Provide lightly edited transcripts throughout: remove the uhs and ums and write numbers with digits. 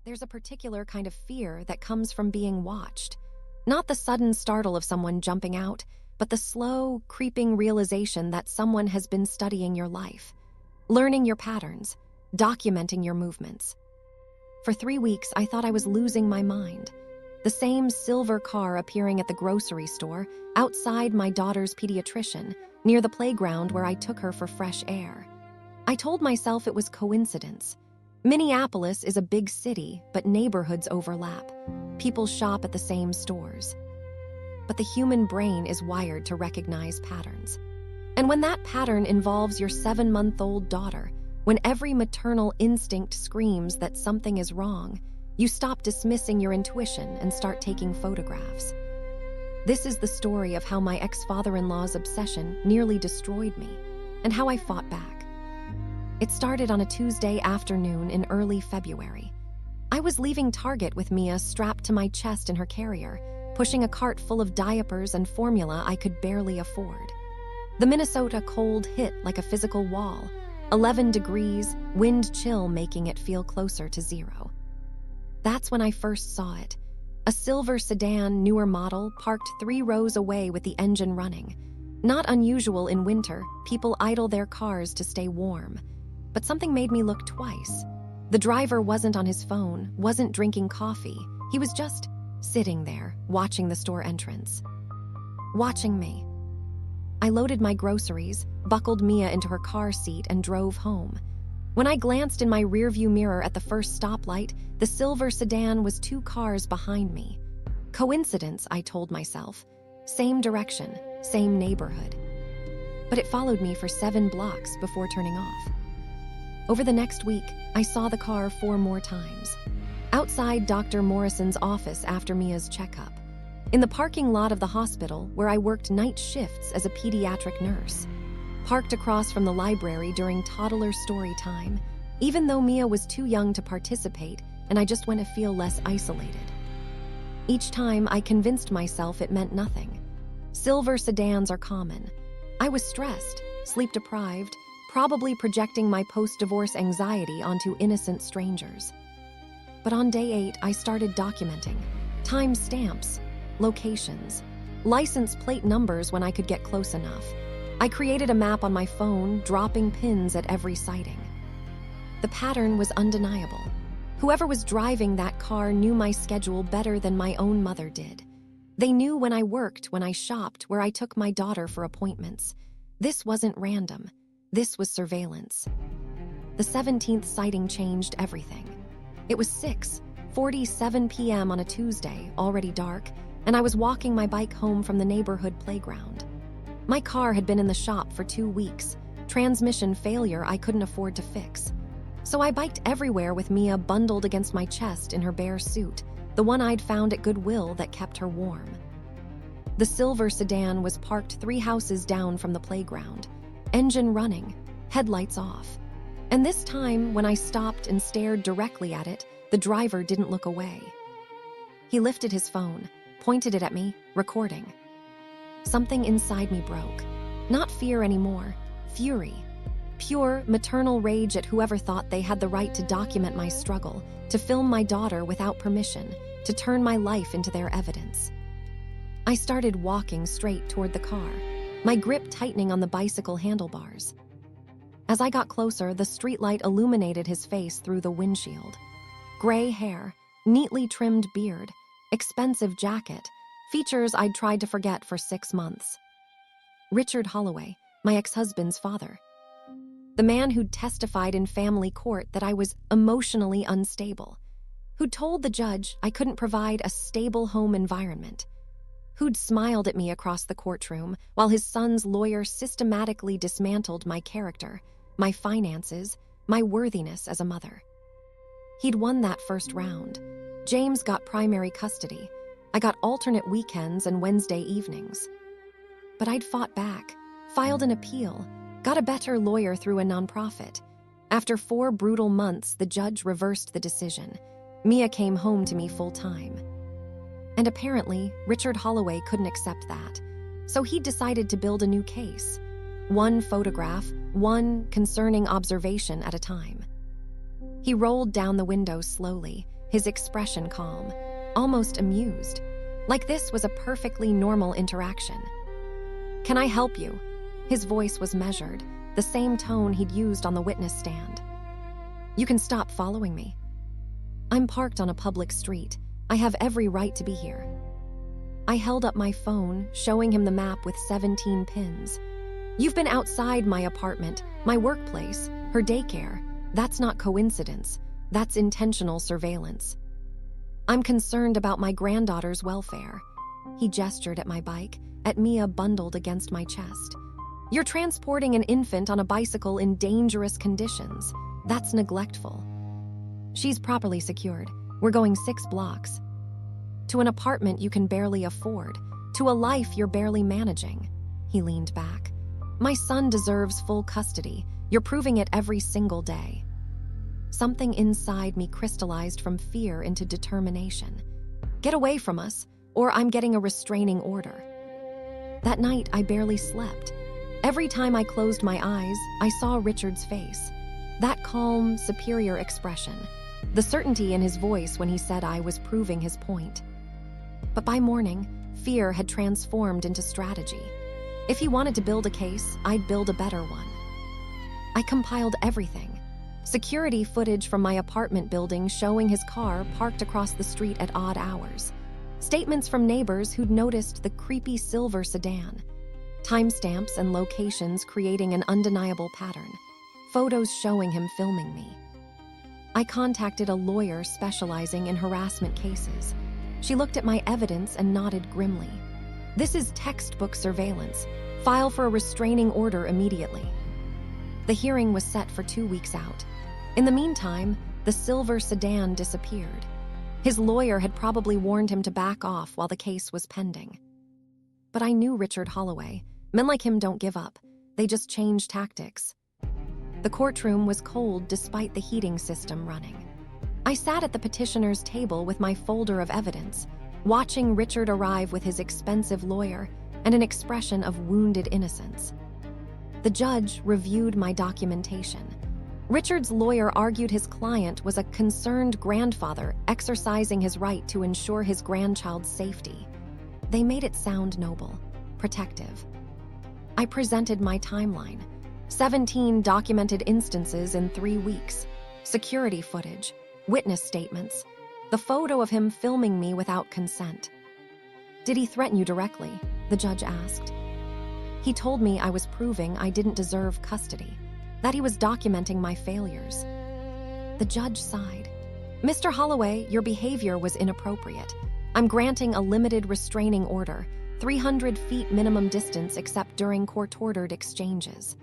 There's a particular kind of fear that comes from being watched. Not the sudden startle of someone jumping out, but the slow, creeping realization that someone has been studying your life, learning your patterns, documenting your movements. For 3 weeks, I thought I was losing my mind. The same silver car appearing at the grocery store, outside my daughter's pediatrician, near the playground where I took her for fresh air. I told myself it was coincidence. Minneapolis is a big city, but neighborhoods overlap. People shop at the same stores. But the human brain is wired to recognize patterns. And when that pattern involves your 7-month-old daughter, when every maternal instinct screams that something is wrong, you stop dismissing your intuition and start taking photographs. This is the story of how my ex-father-in-law's obsession nearly destroyed me, and how I fought back. It started on a Tuesday afternoon in early February. I was leaving Target with Mia strapped to my chest in her carrier, pushing a cart full of diapers and formula I could barely afford. The Minnesota cold hit like a physical wall, 11 degrees, wind chill making it feel closer to 0. That's when I first saw it. A silver sedan, newer model, parked 3 rows away with the engine running. Not unusual in winter, people idle their cars to stay warm. But something made me look twice. The driver wasn't on his phone, wasn't drinking coffee. He was just sitting there, watching the store entrance. Watching me. I loaded my groceries, buckled Mia into her car seat, and drove home. When I glanced in my rearview mirror at the first stoplight, the silver sedan was 2 cars behind me. Coincidence, I told myself. Same direction, same neighborhood. But it followed me for 7 blocks before turning off. Over the next week, I saw the car 4 more times. Outside Dr. Morrison's office after Mia's checkup. In the parking lot of the hospital where I worked night shifts as a pediatric nurse. Parked across from the library during toddler story time, even though Mia was too young to participate and I just want to feel less isolated. Each time I convinced myself it meant nothing. Silver sedans are common. I was stressed, sleep-deprived, probably projecting my post-divorce anxiety onto innocent strangers. But on day 8, I started documenting. Time stamps, locations, license plate numbers when I could get close enough. I created a map on my phone, dropping pins at every sighting. The pattern was undeniable. Whoever was driving that car knew my schedule better than my own mother did. They knew when I worked, when I shopped, where I took my daughter for appointments. This wasn't random. This was surveillance. The 17th sighting changed everything. It was 6:47 p.m. on a Tuesday, already dark, and I was walking my bike home from the neighborhood playground. My car had been in the shop for 2 weeks, transmission failure I couldn't afford to fix. So I biked everywhere with Mia bundled against my chest in her bare suit, the one I'd found at Goodwill that kept her warm. The silver sedan was parked 3 houses down from the playground, engine running, headlights off. And this time, when I stopped and stared directly at it, the driver didn't look away. He lifted his phone, pointed it at me, recording. Something inside me broke. Not fear anymore, fury. Pure, maternal rage at whoever thought they had the right to document my struggle, to film my daughter without permission, to turn my life into their evidence. I started walking straight toward the car, my grip tightening on the bicycle handlebars. As I got closer, the streetlight illuminated his face through the windshield. Gray hair, neatly trimmed beard, expensive jacket, features I'd tried to forget for 6 months. Richard Holloway, my ex-husband's father. The man who'd testified in family court that I was emotionally unstable. Who'd told the judge I couldn't provide a stable home environment. Who'd smiled at me across the courtroom while his son's lawyer systematically dismantled my character, my finances, my worthiness as a mother. He'd won that first round. James got primary custody. I got alternate weekends and Wednesday evenings. But I'd fought back, filed an appeal, got a better lawyer through a nonprofit. After 4 brutal months, the judge reversed the decision. Mia came home to me full-time. And apparently, Richard Holloway couldn't accept that. So he decided to build a new case. 1 photograph, 1 concerning observation at a time. He rolled down the window slowly, his expression calm, almost amused, like this was a perfectly normal interaction. "Can I help you?" His voice was measured, the same tone he'd used on the witness stand. "You can stop following me. I'm parked on a public street. I have every right to be here." I held up my phone, showing him the map with 17 pins. "You've been outside my apartment, my workplace, her daycare. That's not coincidence. That's intentional surveillance. I'm concerned about my granddaughter's welfare." He gestured at my bike, at Mia bundled against my chest. "You're transporting an infant on a bicycle in dangerous conditions. That's neglectful." "She's properly secured. We're going 6 blocks. To an apartment you can barely afford. To a life you're barely managing." He leaned back. "My son deserves full custody. You're proving it every single day." Something inside me crystallized from fear into determination. "Get away from us, or I'm getting a restraining order." That night, I barely slept. Every time I closed my eyes, I saw Richard's face. That calm, superior expression. The certainty in his voice when he said I was proving his point. But by morning, fear had transformed into strategy. If he wanted to build a case, I'd build a better one. I compiled everything. Security footage from my apartment building showing his car parked across the street at odd hours. Statements from neighbors who'd noticed the creepy silver sedan. Timestamps and locations creating an undeniable pattern. Photos showing him filming me. I contacted a lawyer specializing in harassment cases. She looked at my evidence and nodded grimly. "This is textbook surveillance. File for a restraining order immediately." The hearing was set for 2 weeks out. In the meantime, the silver sedan disappeared. His lawyer had probably warned him to back off while the case was pending. But I knew Richard Holloway. Men like him don't give up. They just change tactics. The courtroom was cold despite the heating system running. I sat at the petitioner's table with my folder of evidence, watching Richard arrive with his expensive lawyer and an expression of wounded innocence. The judge reviewed my documentation. Richard's lawyer argued his client was a concerned grandfather exercising his right to ensure his grandchild's safety. They made it sound noble, protective. I presented my timeline. 17 documented instances in 3 weeks. Security footage, witness statements, the photo of him filming me without consent. "Did he threaten you directly?" the judge asked. "He told me I was proving I didn't deserve custody, that he was documenting my failures." The judge sighed. "Mr. Holloway, your behavior was inappropriate. I'm granting a limited restraining order, 300 feet minimum distance except during court-ordered exchanges.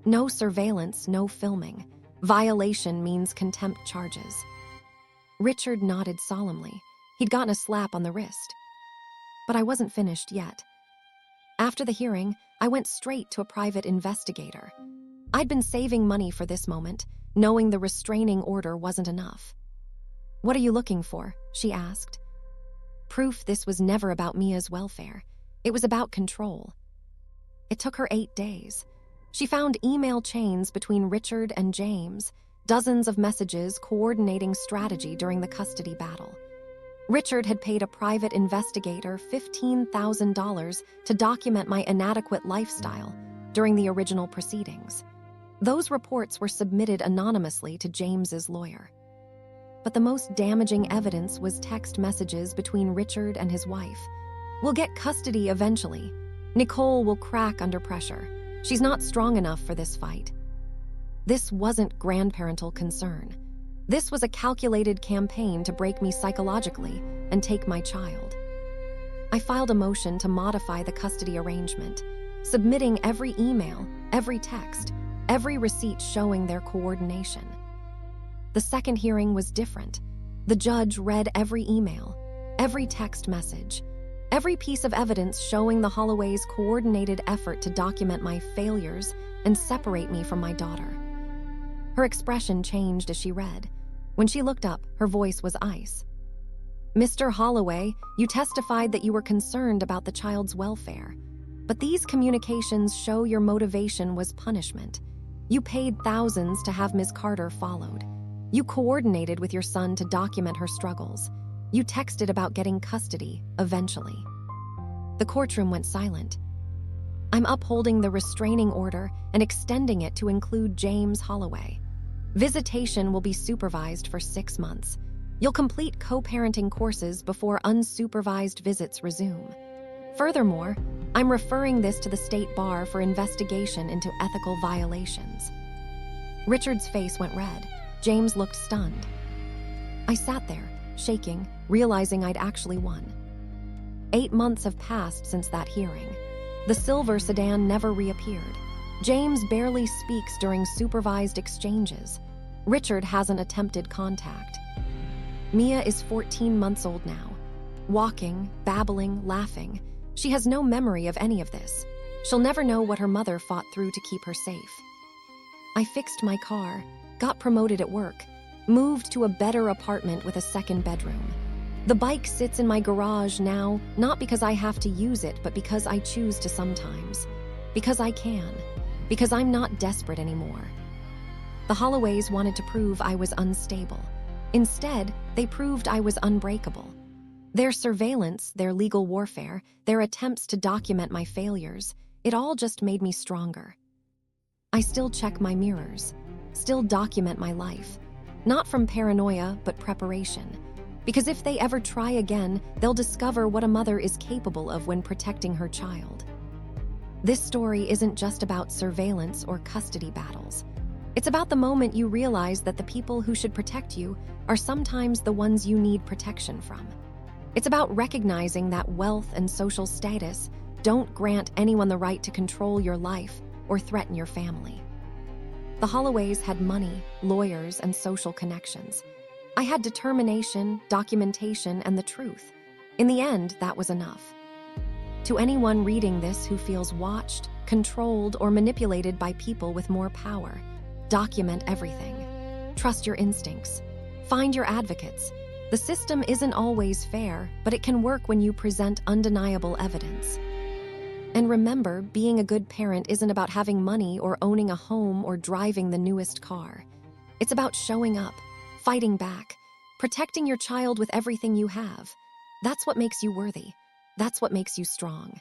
No surveillance, no filming. Violation means contempt charges." Richard nodded solemnly. He'd gotten a slap on the wrist. But I wasn't finished yet. After the hearing, I went straight to a private investigator. I'd been saving money for this moment, knowing the restraining order wasn't enough. "What are you looking for?" she asked. Proof this was never about Mia's welfare. It was about control. It took her 8 days. She found email chains between Richard and James, dozens of messages coordinating strategy during the custody battle. Richard had paid a private investigator $15,000 to document my inadequate lifestyle during the original proceedings. Those reports were submitted anonymously to James's lawyer. But the most damaging evidence was text messages between Richard and his wife. "We'll get custody eventually. Nicole will crack under pressure. She's not strong enough for this fight." This wasn't grandparental concern. This was a calculated campaign to break me psychologically and take my child. I filed a motion to modify the custody arrangement, submitting every email, every text, every receipt showing their coordination. The second hearing was different. The judge read every email, every text message, every piece of evidence showing the Holloways' coordinated effort to document my failures and separate me from my daughter. Her expression changed as she read. When she looked up, her voice was ice. "Mr. Holloway, you testified that you were concerned about the child's welfare. But these communications show your motivation was punishment. You paid thousands to have Ms. Carter followed. You coordinated with your son to document her struggles. You texted about getting custody, eventually. The courtroom went silent. I'm upholding the restraining order and extending it to include James Holloway. Visitation will be supervised for 6 months. You'll complete co-parenting courses before unsupervised visits resume. Furthermore, I'm referring this to the state bar for investigation into ethical violations. Richard's face went red. James looked stunned. I sat there, shaking, realizing I'd actually won. 8 months have passed since that hearing. The silver sedan never reappeared. James barely speaks during supervised exchanges. Richard hasn't attempted contact. Mia is 14 months old now. Walking, babbling, laughing. She has no memory of any of this. She'll never know what her mother fought through to keep her safe. I fixed my car, got promoted at work, moved to a better apartment with a second bedroom. The bike sits in my garage now, not because I have to use it, but because I choose to sometimes. Because I can. Because I'm not desperate anymore. The Holloways wanted to prove I was unstable. Instead, they proved I was unbreakable. Their surveillance, their legal warfare, their attempts to document my failures, it all just made me stronger. I still check my mirrors, still document my life. Not from paranoia, but preparation. Because if they ever try again, they'll discover what a mother is capable of when protecting her child. This story isn't just about surveillance or custody battles. It's about the moment you realize that the people who should protect you are sometimes the ones you need protection from. It's about recognizing that wealth and social status don't grant anyone the right to control your life or threaten your family. The Holloways had money, lawyers, and social connections. I had determination, documentation, and the truth. In the end, that was enough. To anyone reading this who feels watched, controlled, or manipulated by people with more power, document everything. Trust your instincts. Find your advocates. The system isn't always fair, but it can work when you present undeniable evidence. And remember, being a good parent isn't about having money or owning a home or driving the newest car. It's about showing up, fighting back, protecting your child with everything you have. That's what makes you worthy. That's what makes you strong.